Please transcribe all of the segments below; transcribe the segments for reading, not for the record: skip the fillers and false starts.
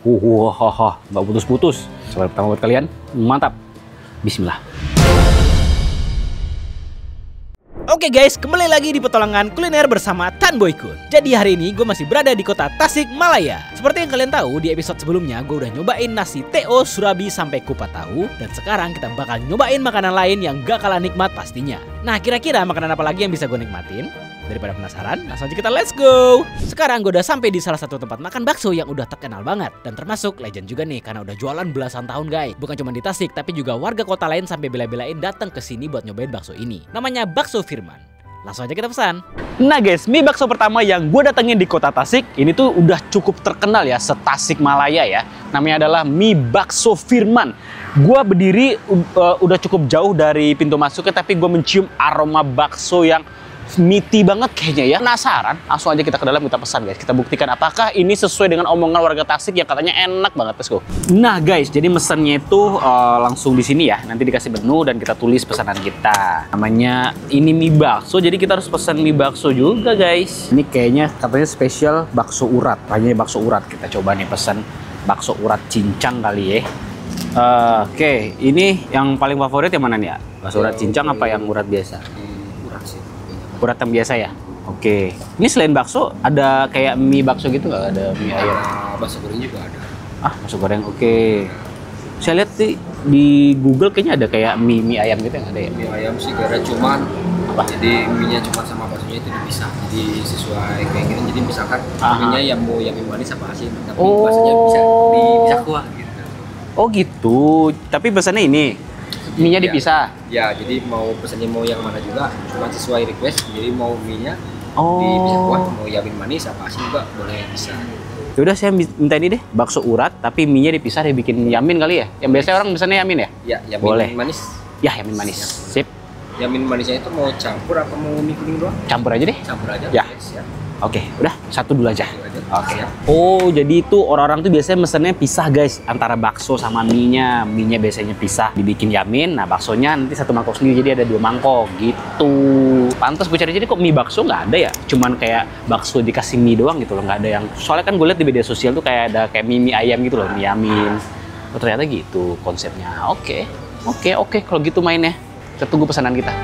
Nggak putus-putus. Coba pertama buat kalian, mantap. Bismillah. Oke guys, kembali lagi di petualangan kuliner bersama Tan Boy Kun. Jadi hari ini gue masih berada di kota Tasikmalaya. Seperti yang kalian tahu, di episode sebelumnya gue udah nyobain nasi TO Surabi sampai kupat tahu. Dan sekarang kita bakal nyobain makanan lain yang gak kalah nikmat pastinya. Nah, kira-kira makanan apa lagi yang bisa gue nikmatin? Daripada penasaran, langsung aja kita let's go. Sekarang gue udah sampai di salah satu tempat makan bakso yang udah terkenal banget. Dan termasuk legend juga nih, karena udah jualan belasan tahun guys. Bukan cuma di Tasik, tapi juga warga kota lain sampai bela-belain datang ke sini buat nyobain bakso ini. Namanya Bakso Firman. Langsung aja kita pesan. Nah guys, mie bakso pertama yang gue datengin di kota Tasik, ini tuh udah cukup terkenal ya, se-Tasikmalaya ya. Namanya adalah mie bakso Firman. Gue berdiri udah cukup jauh dari pintu masuknya, tapi gue mencium aroma bakso yang meaty banget kayaknya ya. Penasaran? Langsung aja kita ke dalam, kita pesan guys. Kita buktikan apakah ini sesuai dengan omongan warga Tasik yang katanya enak banget. Let's go. Nah guys, jadi mesennya itu langsung di sini ya. Nanti dikasih menu dan kita tulis pesanan kita. Namanya ini mie bakso, jadi kita harus pesan mie bakso juga guys. Ini kayaknya katanya spesial bakso urat. Kayaknya bakso urat. Kita coba nih pesan bakso urat cincang kali ya. Oke, ini yang paling favorit yang mana nih ya? Bakso urat cincang apa yang urat biasa? Urat yang biasa ya? Oke. Ini selain bakso, ada kayak mie bakso gitu nggak? Ada mie ayam? Bakso goreng juga ada. Ah, bakso goreng. Oke. Saya lihat di Google kayaknya ada kayak mie ayam gitu yang ada ya? Mie ayam sih kira cuman Apa? jadi mie-nya cuma sama baksonya itu dipisah. Jadi sesuai kayak gini. Jadi misalkan mie-nya yang mau yang manis apa asin, tapi baksonya bisa dipisah kuah gitu. Oh gitu. Tapi pesannya ini mie-nya dipisah. Ya, jadi mau pesannya mau yang mana juga, cuma sesuai request. Jadi mau mie-nya dipisah kuah, mau yamin manis apa asin juga boleh bisa. Yaudah saya minta ini deh, bakso urat tapi mie-nya dipisah, dibikin yamin kali ya. Yang biasanya orang pesannya yamin ya? Ya, yamin boleh. Manis. Ya, yamin manis. Sip. Yamin manisnya itu mau campur apa mau mie kuning doang? Campur aja deh. Campur aja. Ya. Yes, ya. Oke, udah satu dulu aja. Oke. Oh, jadi itu orang-orang tuh biasanya mesennya pisah guys, antara bakso sama mie-nya. Mie-nya biasanya pisah, dibikin yamin. Nah, baksonya nanti satu mangkok sendiri, jadi ada 2 mangkok gitu. Pantes gue cari jadi kok mie bakso nggak ada ya? Cuman kayak bakso dikasih mie doang gitu loh, nggak ada yang. Soalnya kan gue lihat di media sosial tuh kayak ada kayak mie ayam gitu loh, mie yamin. Oh, ternyata gitu konsepnya. Oke. Kalau gitu mainnya. Kita tunggu pesanan kita.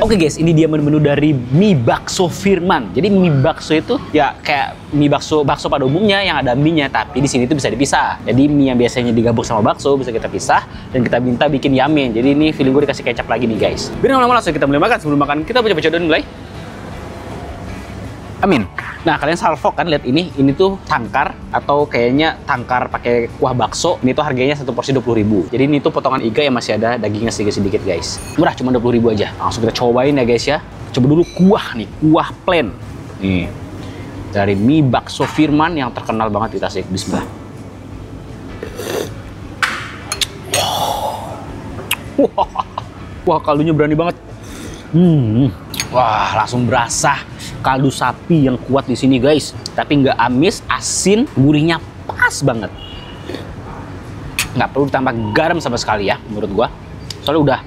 Oke guys, ini dia menu-menu dari mie bakso Firman. Jadi mie bakso itu ya kayak mie bakso pada umumnya yang ada mie-nya, tapi di sini tuh bisa dipisah. Jadi mie yang biasanya digabung sama bakso bisa kita pisah dan kita minta bikin yamin. Jadi ini feeling gue dikasih kecap lagi nih guys. Biar lama-lama langsung kita mulai makan. Sebelum makan kita baca-baca dulu mulai. Amin. Nah, kalian salvo kan lihat ini tuh tangkar atau kayaknya tangkar pakai kuah bakso. Ini tuh harganya satu porsi 20.000. Jadi ini tuh potongan iga yang masih ada dagingnya sedikit-sedikit guys. Murah, cuma 20.000 aja. Langsung kita cobain ya guys ya. Coba dulu kuah nih, kuah plain. Nih. Dari mie bakso Firman yang terkenal banget di Tasik. Bismillah. Wah, kaldunya berani banget. Wah, langsung berasa kaldu sapi yang kuat di sini guys. Tapi nggak amis, asin, gurihnya pas banget. Nggak perlu ditambah garam sama sekali ya, menurut gua. Soalnya udah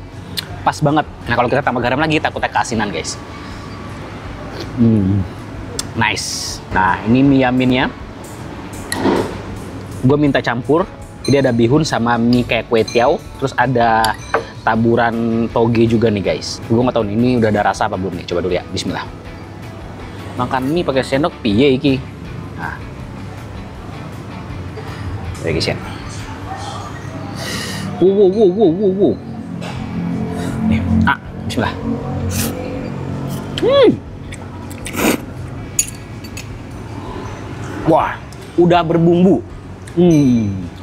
pas banget. Nah, kalau kita tambah garam lagi takutnya keasinan guys. Nice. Nah, ini mie yaminnya. Gue minta campur. Jadi ada bihun sama mie kayak kue tiaw. Terus ada taburan toge juga nih guys. Gue nggak tahu nih, ini udah ada rasa apa belum nih. Coba dulu ya. Bismillah. Makan mie pakai sendok piye iki. Nah. Oke guys ya. Wow. Nih, bismillah. Wah, udah berbumbu.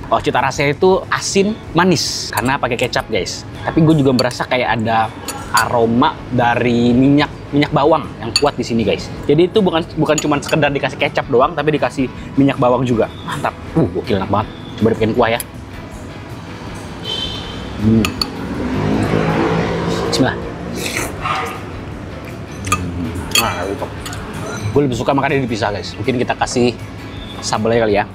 Oh, cita rasanya itu asin manis karena pakai kecap guys. Tapi gue juga merasa kayak ada aroma dari minyak bawang yang kuat di sini guys. Jadi itu bukan cuma sekedar dikasih kecap doang, tapi dikasih minyak bawang juga. Mantap. Gokil, enak banget. Coba dibikin kuah ya. Bismillah. Nah, gue lebih suka makannya dipisah guys. Mungkin kita kasih sambalnya kali ya.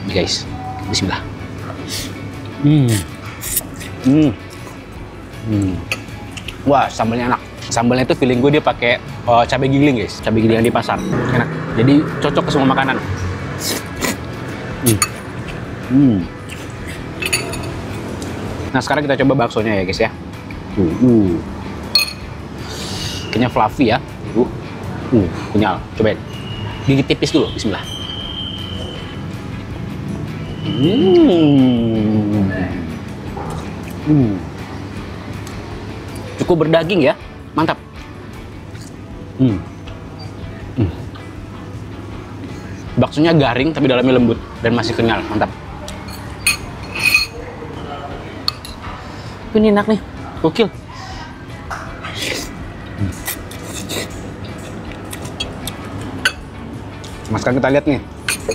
Ini guys, bismillah. Wah, sambalnya enak. Sambalnya itu feeling gue dia pakai cabai giling guys, cabai giling yang di pasar. Enak. Jadi cocok ke semua makanan. Nah, sekarang kita coba baksonya ya guys ya. Kayaknya fluffy ya. Kenyal. Cobain. Gigit tipis dulu, bismillah. Cukup berdaging ya, mantap. Baksonya garing tapi dalamnya lembut dan masih kenyal, mantap. Ini enak nih, gokil. Sekarang kita lihat nih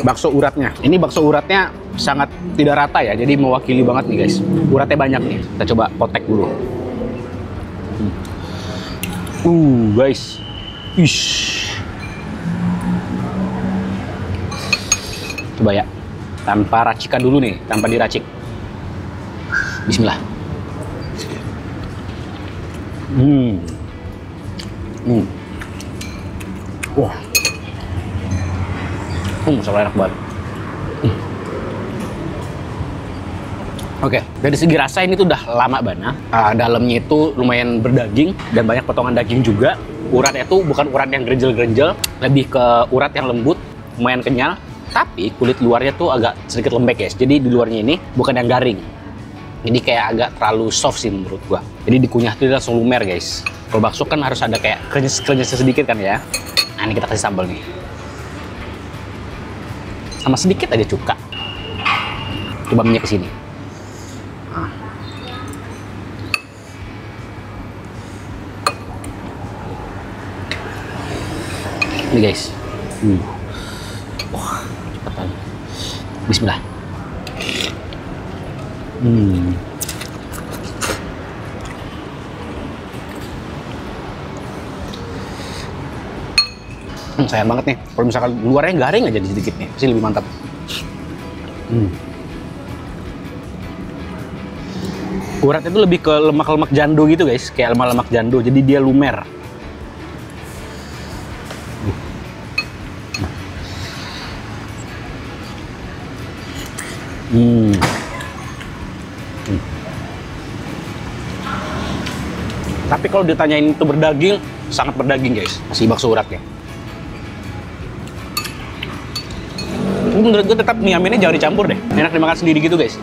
bakso uratnya. Ini bakso uratnya sangat tidak rata ya, jadi mewakili banget nih guys. Uratnya banyak nih. Kita coba potek dulu. Guys. Ish. Coba ya. Tanpa racikan dulu nih, tanpa diracik. Bismillah. Wah. Masalah enak banget. Oke, dari segi rasa ini tuh udah lama banget. Dalamnya itu lumayan berdaging dan banyak potongan daging juga. Uratnya tuh bukan urat yang gerenjel-gerenjel, lebih ke urat yang lembut, lumayan kenyal. Tapi kulit luarnya tuh agak sedikit lembek guys. Jadi di luarnya ini bukan yang garing. Jadi kayak agak terlalu soft sih menurut gua. Jadi dikunyah tuh langsung lumer guys. Kalau bakso kan harus ada kayak krenyes-krenyesnya sedikit kan ya. Nah ini kita kasih sambal nih. Sama sedikit aja cuka. Coba minyak ke sini. Ini guys. Wah, cepetan. Bismillah. Sayang banget nih, kalau misalkan luarnya garing aja sedikit nih, pasti lebih mantap. Uratnya itu lebih ke lemak-lemak jando gitu guys, kayak lemak-lemak jando, jadi dia lumer. Tapi kalau ditanyain itu berdaging, sangat berdaging guys, si bakso uratnya. Menurut gue tetap mie aminnya jangan dicampur deh, enak dimakan sendiri gitu guys.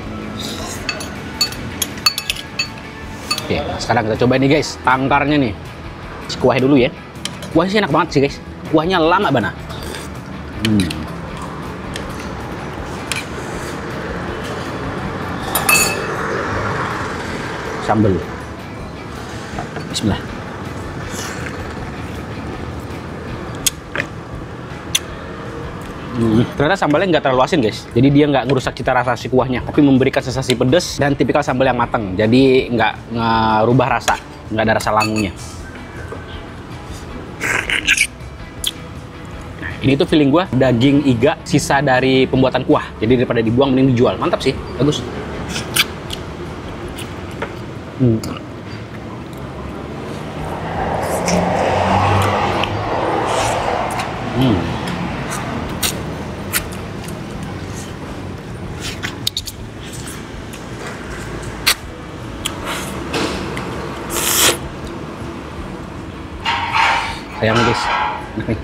Oke, sekarang kita coba nih guys, tangkarnya nih. Si kuahnya dulu ya. Kuahnya sih enak banget sih guys, kuahnya lama banget. Sambal. Bismillah. Ternyata sambalnya nggak terlalu asin guys, jadi dia nggak ngerusak cita rasa si kuahnya, tapi memberikan sensasi pedas dan tipikal sambal yang matang, jadi nggak ngerubah rasa, nggak ada rasa langunya. Nah, ini tuh feeling gua daging iga sisa dari pembuatan kuah, jadi daripada dibuang mending dijual. Mantap sih, bagus. Sayang guys, enak nih.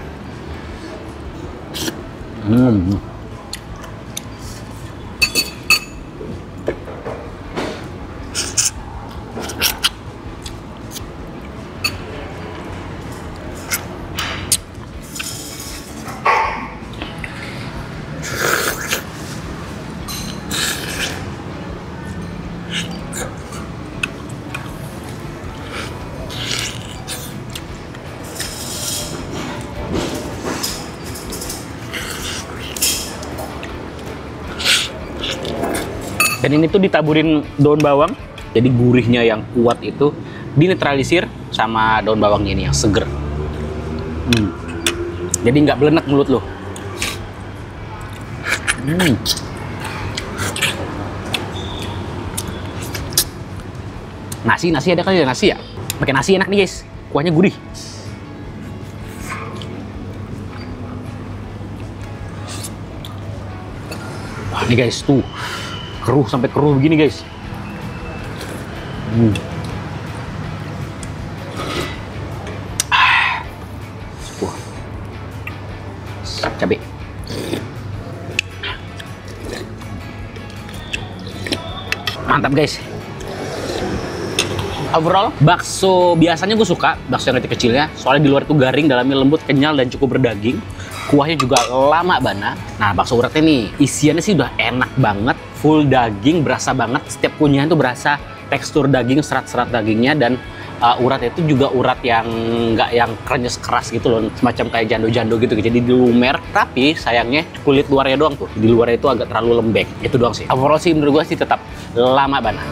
Dan ini tuh ditaburin daun bawang, jadi gurihnya yang kuat itu dinetralisir sama daun bawangnya ini yang seger. Jadi nggak belenek mulut lo. Nasi ada kali ya, nasi ya? Pakai nasi enak nih guys, kuahnya gurih. Wah ini guys tuh, keruh sampai keruh begini guys. Wah, cabai. Mantap guys. Overall, bakso biasanya gue suka, bakso yang kecil-kecilnya. Soalnya di luar itu garing, dalamnya lembut, kenyal, dan cukup berdaging. Kuahnya juga lama banget. Nah, bakso uratnya nih, isiannya sih udah enak banget. Full daging, berasa banget. Setiap kunyahnya tuh berasa tekstur daging, serat-serat dagingnya. Dan uratnya itu juga urat yang nggak yang krenyes keras gitu loh. Semacam kayak jando-jando gitu. Jadi dilumer, tapi sayangnya kulit luarnya doang tuh. Di luarnya itu agak terlalu lembek. Itu doang sih. Overall sih menurut gue sih tetap lama banget.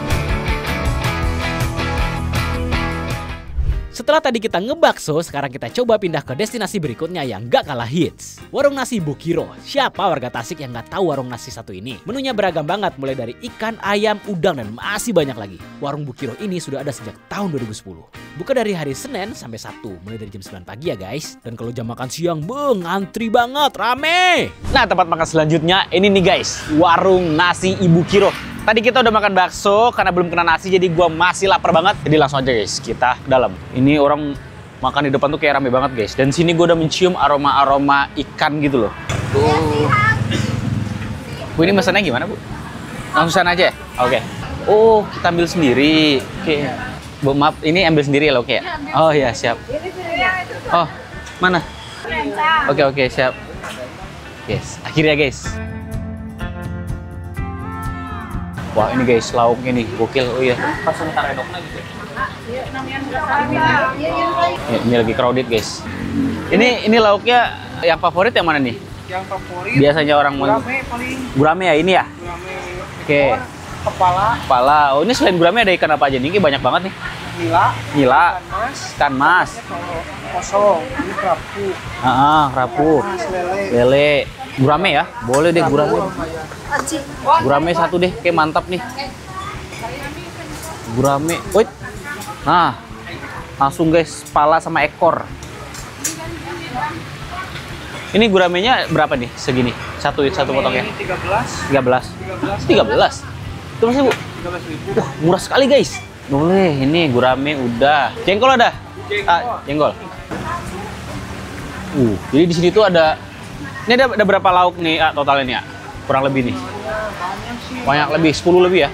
Setelah tadi kita ngebakso, sekarang kita coba pindah ke destinasi berikutnya yang gak kalah hits. Warung nasi Bukiro. Siapa warga Tasik yang gak tahu warung nasi satu ini? Menunya beragam banget, mulai dari ikan, ayam, udang, dan masih banyak lagi. Warung Bukiro ini sudah ada sejak tahun 2010. Buka dari hari Senin sampai Sabtu, mulai dari jam 9 pagi ya guys. Dan kalau jam makan siang, ngantri banget, rame! Nah, tempat makan selanjutnya ini nih guys, warung nasi Ibu Kiro. Tadi kita udah makan bakso, karena belum kena nasi jadi gua masih lapar banget. Jadi langsung aja guys, kita ke dalam. Ini orang makan di depan tuh kayak rame banget guys. Dan sini gua udah mencium aroma-aroma ikan gitu loh. Tuh. Bu, ini pesannya gimana Bu? Langsung sana aja ya? Oke. Oh, kita ambil sendiri. Oke. Bu, maaf, ini ambil sendiri ya lo kayak? Oh iya, siap. Oh, mana? Oke, siap. Yes, akhirnya guys. Wah ini guys, lauknya nih, gokil. Oh iya, pas sebentar redoknya gitu. Ini lagi crowded guys. Ini lauknya yang favorit yang mana nih? Yang favorit biasanya orang gurame paling. Gurame ya ini ya? Gurame. Oke. Kepala. Oh ini selain gurame ada ikan apa aja nih? Ini banyak banget nih. Nila. Ikan mas. Kosong. Ini kerapu. Kerapu. Lele. Gurame ya? Boleh deh gurame. Gurame satu deh, kayak mantap nih. Gurame. Wait. Nah. Langsung guys, kepala sama ekor. Ini guramenya berapa nih segini? Satu potongnya? Ini 13. 13. Itu masih Bu? 13.000. Wah, murah sekali guys. Boleh, ini gurame udah. Jengkol ada? Jengkol. Jadi di sini tuh ada. Ini ada berapa lauk nih totalnya nih ya? Kurang lebih nih. Banyak lebih, 10 lebih ya?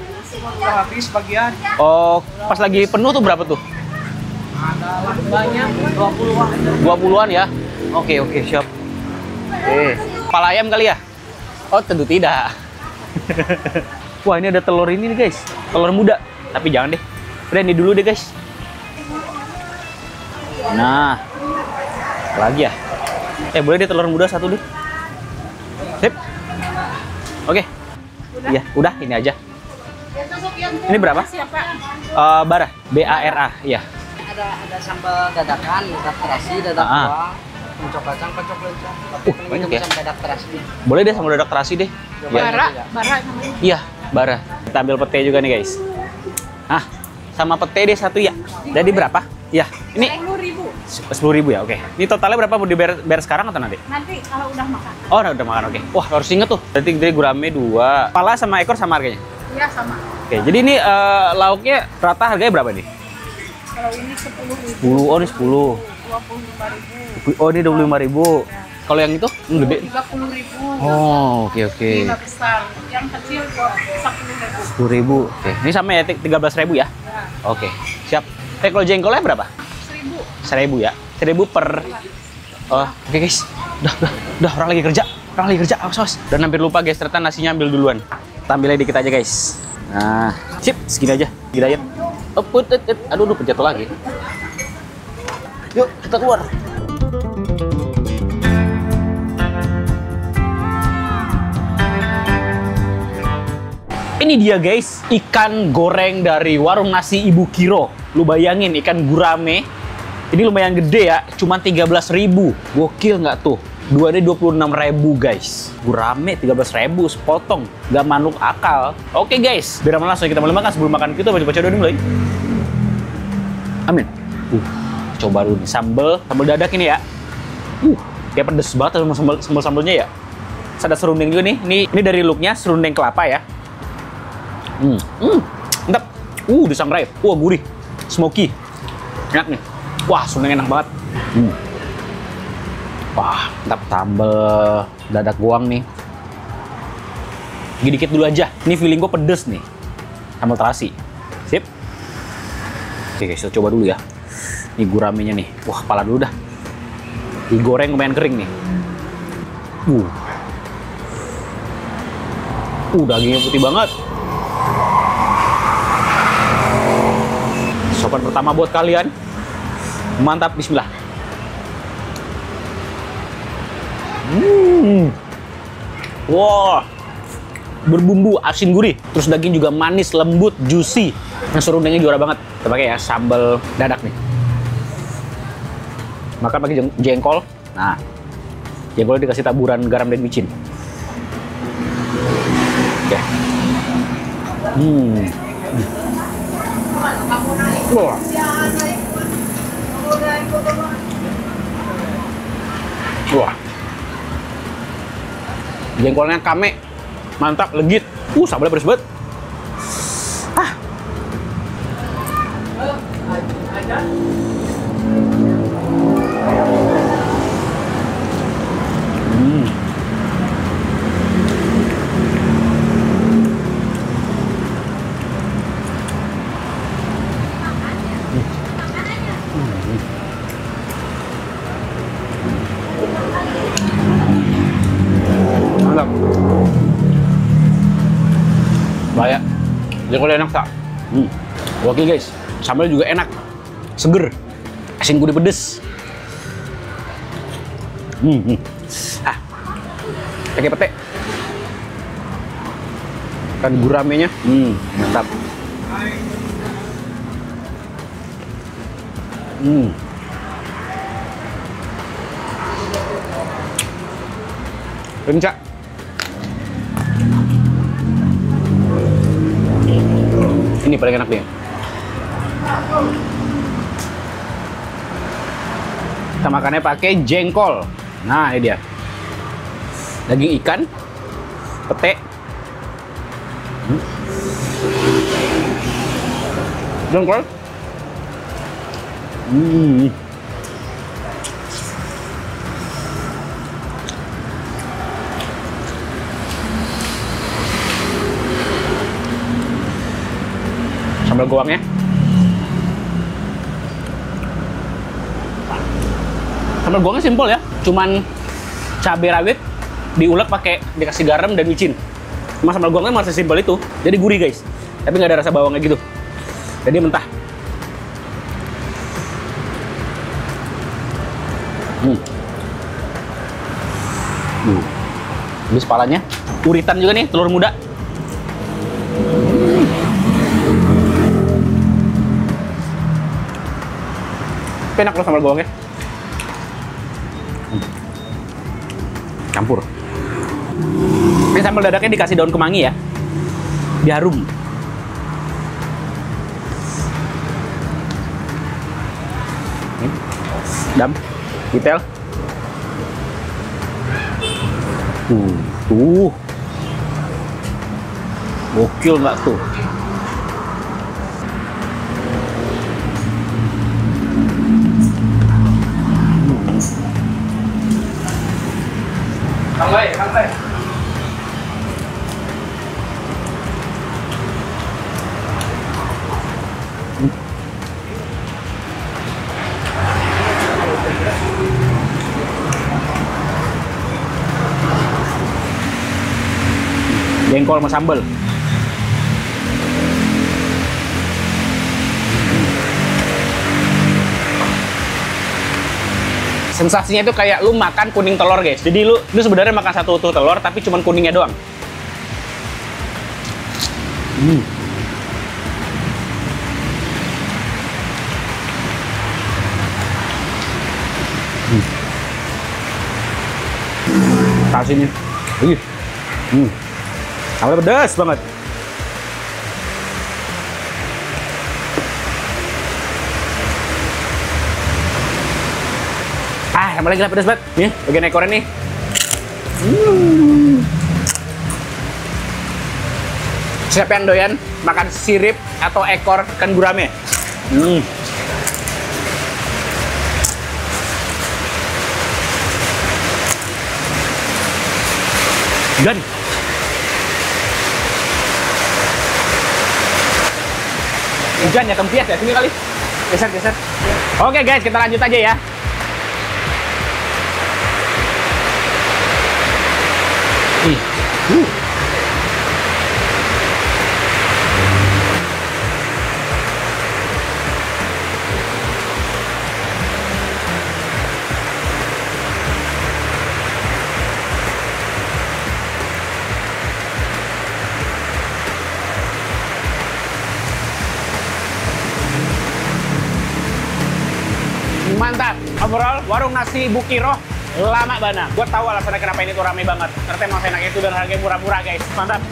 Habis bagian. Oh, pas lagi penuh tuh berapa tuh? Ada banyak 20-an. 20-an ya? Oke, siap. Kepala ayam kali ya? Oh, tentu tidak. Wah, ini ada telur ini nih guys. Telur muda. Tapi jangan deh. Udah ini dulu deh guys. Nah. Lagi ya? Boleh deh telur muda satu deh. Sip. Oke. Iya, udah ini aja. Ini berapa? Bara. BARA, iya. Ada sambal dadakan, dadak terasi, dadak buah, pencok kacang, pencok lencong. Banyak ya. Sama dadak terasi. Boleh deh sama dadak terasi deh. Bara namanya. Iya, bara. Kita ambil pete juga nih guys. Sama pete deh satu ya. Jadi berapa? Ya, ini 10.000 ya, oke. Ini totalnya berapa mau dibayar sekarang atau nanti? Nanti kalau udah makan. Oh, udah makan, oke. Wah, harus inget tuh. Berarti dari gurame 2. Kepala sama ekor sama harganya? Iya, sama. Oke, jadi ini lauknya rata harganya berapa nih? Kalau ini 10.000. 10, oh ini 10. 25.000. Oh, ini 25.000. Kalau yang itu? Yang gede? 30.000. Oh, oke. Ini besar. Yang kecil 10.000. 10.000. Oke, ini sama ya 13.000 ya? Oke, siap. Kalau jengkolnya berapa? 1.000 ya? 1.000 per. Oh, oke guys. Udah orang lagi kerja. Awas. Dan hampir lupa guys, ternyata nasinya ambil duluan. Kita ambilnya dikit aja guys. Nah, sip, segini aja. Gila ya. Aduh, jatuh lagi. Yuk, kita keluar. Ini dia guys, ikan goreng dari warung nasi Ibu Kiro. Lu bayangin ikan gurame. Ini lumayan gede ya, cuma 13.000. Gokil nggak tuh? Dua ini 26.000 guys. Gurame 13.000 sepotong, nggak manuk akal. Oke guys, biar langsung kita mulai makan. Sebelum makan kita baca-baca dulu mulai. Amin. Coba dulu nih sambal dadak ini ya. Kayak pedes banget sama sambelnya ya. Ada serundeng juga nih. Ini dari looknya serundeng kelapa ya. Mantap. Disangrai. Wah, gurih. Smoky. Enak nih. Wah, serundeng enak banget. Wah, mantap. Sambal dadak goang nih. Dikit dulu aja. Ini feeling gue pedes nih. Sambal terasi. Sip. Oke guys, kita coba dulu ya. Ini guramenya nih. Wah, kepala dulu dah. Digoreng lumayan kering nih. Dagingnya putih banget. Sopan pertama buat kalian. Mantap, bismillah. Wah, berbumbu asin gurih. Terus daging juga manis, lembut, juicy. Yang serundengnya juara banget. Kita pakai ya sambal dadak nih. Makan pakai jengkol. Nah, jengkolnya dikasih taburan garam dan micin. Oke. Wah. Wah. Jengkolnya kame. Mantap, legit. Sambalnya pedes banget. Mantap. Banyak. Jengkolnya enak tak? Oke guys, sambal juga enak, seger, asin gurih pedes. Pakai pete. Dan guramenya, mantap. Rencak. Ini paling enak nih. Kita makannya pakai jengkol. Nah, ini dia. Daging ikan, pete, jengkol. Sambal goangnya. Sambal goangnya simpel ya, cuman cabai rawit diulek pakai dikasih garam dan micin. Cuma sambal goangnya masih simpel itu, jadi gurih guys. Tapi nggak ada rasa bawangnya gitu. Jadi mentah. Habis kepalanya, uritan juga nih, telur muda. Enak loh sambal goangnya. Campur. Ini sambal dadaknya dikasih daun kemangi ya. Biar harum. Dam, detail. Gokil nggak tuh? Santai. Jengkol sama sambal. Sensasinya itu kayak lu makan kuning telur guys. Jadi lu sebenarnya makan satu utuh telur tapi cuman kuningnya doang. Kasih nih. Sambalnya pedas banget. Sambalnya gila pedas banget. Nih, bagian ekornya nih. Siapa yang doyan makan sirip atau ekor ikan gurame? Dan hujan ya, tempias ya, sini kali. Geser. Oke guys, kita lanjut aja ya. Mantap. Overall, warung nasi Bukiro lama banget. Gue tahu alasannya kenapa ini tuh rame banget. Ternyata emang enak itu dan harganya murah-murah guys. Mantap.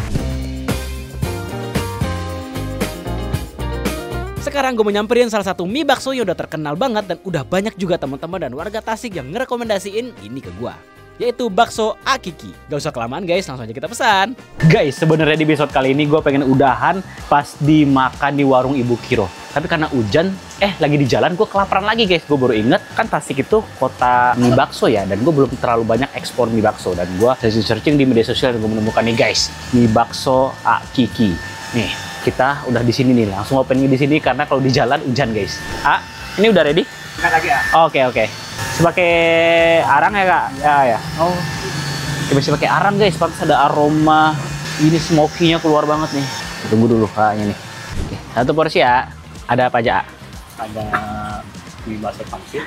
Sekarang gue mau nyamperin salah satu mie bakso yang udah terkenal banget dan udah banyak juga teman-teman dan warga Tasik yang ngerekomendasiin ini ke gue, yaitu bakso Akiki. Gak usah kelamaan guys, langsung aja kita pesan. Guys, sebenarnya di episode kali ini gue pengen udahan pas dimakan di warung Ibu Kiro. Tapi karena hujan, lagi di jalan gue kelaparan lagi guys. Gue baru inget, kan Tasik itu kota mie bakso ya. Dan gue belum terlalu banyak ekspor mie bakso. Dan gue searching di media sosial dan gue menemukan nih guys, mie bakso Akiki. Nih, kita udah di sini nih. Langsung opening di sini karena kalau di jalan hujan guys. Ini udah ready? Enggak lagi ya? Oke. Sebagai arang ya kak? Ya. Oh, bisa pakai arang guys. Pantas ada aroma ini smoky-nya keluar banget nih. Tunggu dulu kayaknya nih. Oke, satu porsi ya. Ada apa aja? Ada mie bakso pangsit.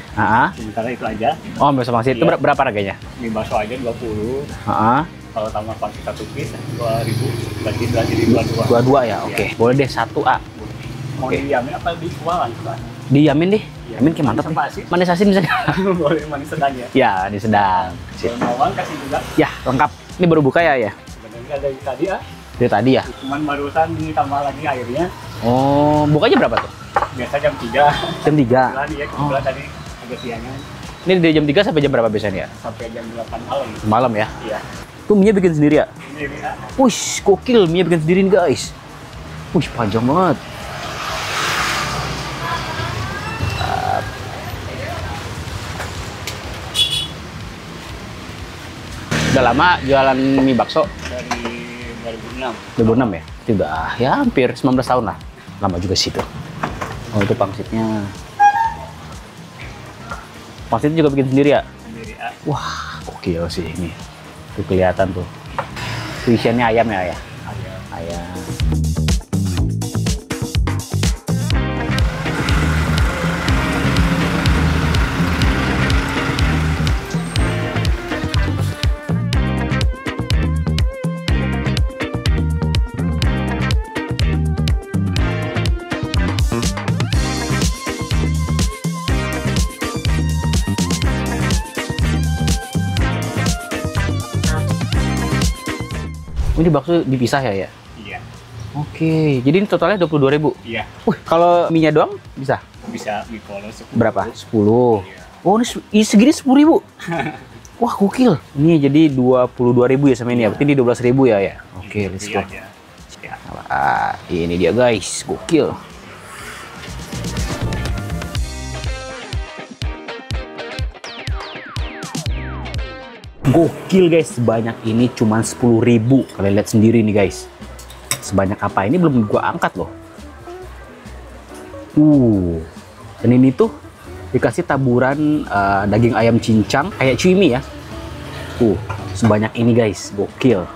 Sementara itu aja. Oh, bakso pangsit. Itu berapa harganya? Mie bakso aja 20. Kalau tambah pangsit 1 piece 2.000. Berarti 22 ya. Oke. Boleh deh 1 Mau diamin apa dijualan? Diamin deh. Yamin kayak mantap nih. Manis asin bisa. Boleh manis sedang ya. Ya, manis sedang. Kalau mau kasih juga. Ya, lengkap. Ini baru buka ya? Sebenarnya dari tadi ya. Dari tadi ya? Cuman barusan ditambah lagi airnya. Oh, bukanya berapa tuh? Biasa jam 3. Jam 3? Kebetulan tadi agak siangan. Ini dari jam 3 sampai jam berapa biasanya ya? Sampai jam 8 malam. Malam ya? Iya. Tuh mie bikin sendiri ya? Sendiri ya. Wih, gokil. Mie bikin sendiri guys. Wih, panjang banget. Udah lama jualan mie bakso? Dari 2006. 2006 ya? Itu udah ya hampir 19 tahun lah. Lama juga sih itu. Oh, itu pangsitnya. Pangsitnya juga bikin sendiri ya? Sendiri ya. Wah, gokil sih ini. Tuh kelihatan tuh. Isiannya ayam ya? Ayam. Ini bakso dipisah ya? Iya. Oke, jadi ini totalnya 22.000? Iya. Wih, kalau mie-nya doang bisa? Bisa mie kolo 10. Berapa? 10. Iya. Oh, ini segini 10.000? Wah, gokil. Ini jadi 22.000 ya sama ini ya? Berarti ini 12.000 ya? Oke, let's go. Ya. Ini dia guys, gokil. Gokil guys, sebanyak ini cuma 10.000. Kalian lihat sendiri nih guys. Sebanyak apa ini belum gua angkat loh. Dan ini tuh dikasih taburan daging ayam cincang kayak cumi ya. Sebanyak ini guys, gokil.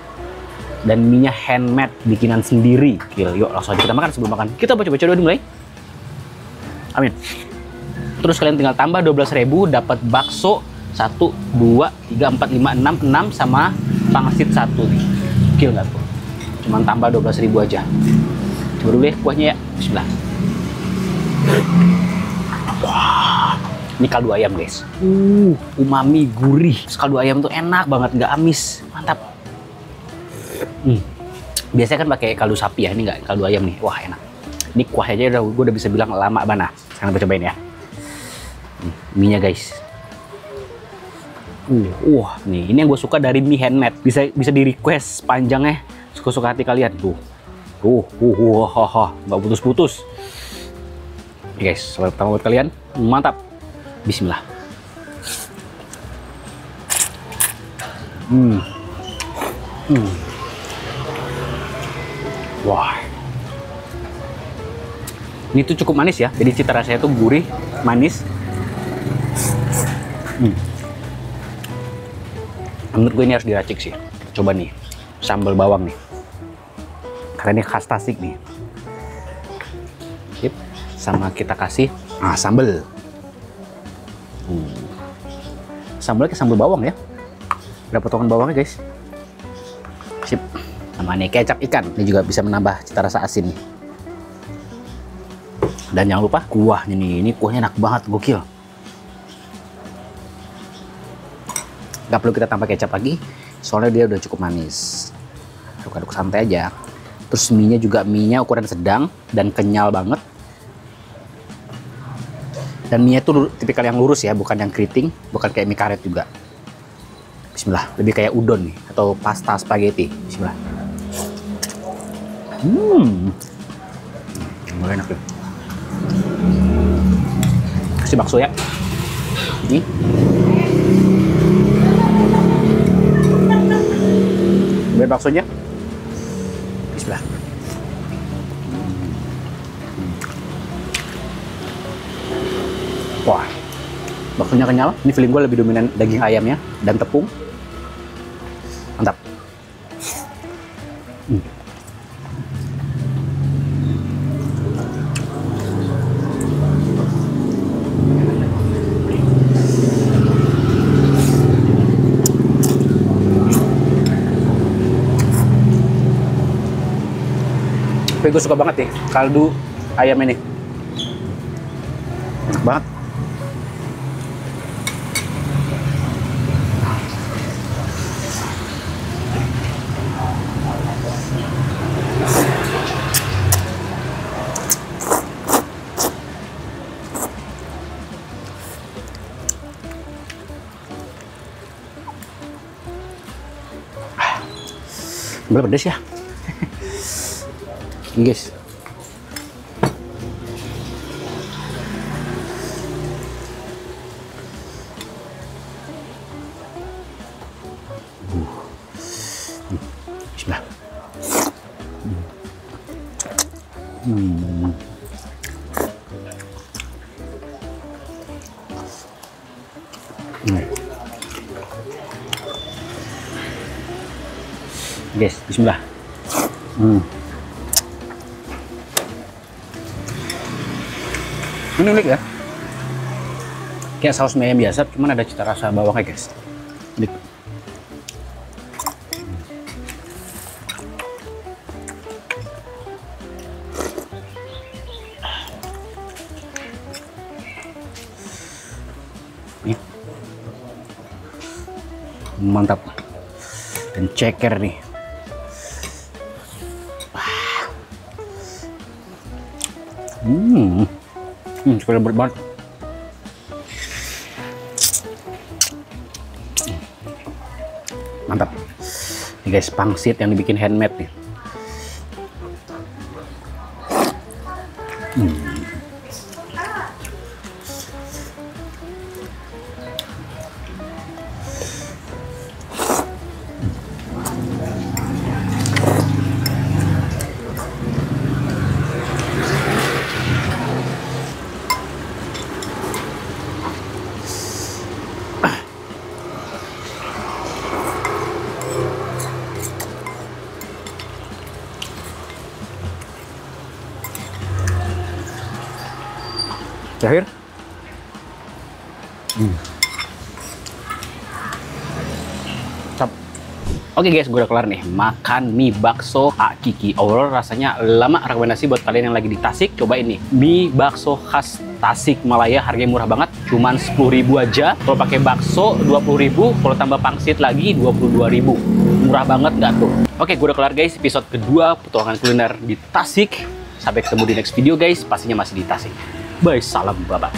Dan mie-nya handmade, bikinan sendiri. Gokil. Yuk langsung aja kita makan. Sebelum makan, kita baca-baca dulu mulai. Amin. Terus kalian tinggal tambah 12.000 dapat bakso 1, 2, 3, 4, 5, 6 sama pangsit 1 nih. Gokil nggak tuh? Cuman tambah 12.000 aja. Coba dulu ya kuahnya ya. Bismillah. Wah, ini kaldu ayam guys. Umami gurih. Kaldu ayam tuh enak banget, nggak amis, mantap. Biasanya kan pakai kaldu sapi ya, ini nggak kaldu ayam nih. Wah enak. Ini kuahnya aja gue udah bisa bilang lama banget. Sekarang kita cobain ya. Mie-nya guys. Wah, nih ini yang gue suka dari mie handmade. Bisa di request panjangnya suka-suka hati kalian tuh. Nggak putus-putus. Oke guys, selamat pertama buat kalian. Mantap. Bismillah. Wah. Ini tuh cukup manis ya. Jadi cita rasanya tuh gurih, manis. Menurut gue ini harus diracik sih. Coba nih, sambal bawang nih. Karena ini khas Tasik nih. Sip. Sama kita kasih sambal. Sambalnya kayak sambal bawang ya. Ada potongan bawangnya guys. Sip. Sama nih kecap ikan. Ini juga bisa menambah cita rasa asin nih. Dan jangan lupa kuahnya nih. Ini kuahnya enak banget, gokil. Gak perlu kita tambah kecap lagi, soalnya dia udah cukup manis. Aduk-aduk santai aja. Terus mie-nya juga mie-nya ukuran sedang dan kenyal banget. Dan mie-nya tuh tipikal yang lurus ya, bukan yang keriting, bukan kayak mie karet juga. Bismillah, lebih kayak udon nih, atau pasta spaghetti. Bismillah. Mulai enak ya. Kasih bakso ya. Ini. Biar baksonya. Bismillah. Wah, baksonya kenyal. Ini feeling gue lebih dominan daging ayamnya dan tepung. Mantap. Tapi gue suka banget nih kaldu ayam ini. Enak banget. Bener pedes ya. Ini guys. Bismillah. Guys, bismillah. Ini unik ya. Kayak saus mie ayam biasa, cuman ada cita rasa bawangnya guys. Unik. Nih. Mantap. Dan ceker nih. Super lembut banget. Mantap. Ini guys, pangsit yang dibikin handmade nih. Terakhir. Cap. Oke guys, gue udah kelar nih makan mie bakso Kak Kiki. Overall rasanya lama. Rekomendasi buat kalian yang lagi di Tasik, cobain nih mie bakso khas Tasik Malaya. Harganya murah banget, cuman 10.000 aja. Kalau pakai bakso 20.000, kalau tambah pangsit lagi 22.000. Murah banget nggak tuh? Oke, gue udah kelar guys episode kedua petualangan kuliner di Tasik. Sampai ketemu di next video guys, pastinya masih di Tasik. Bye, salam babak.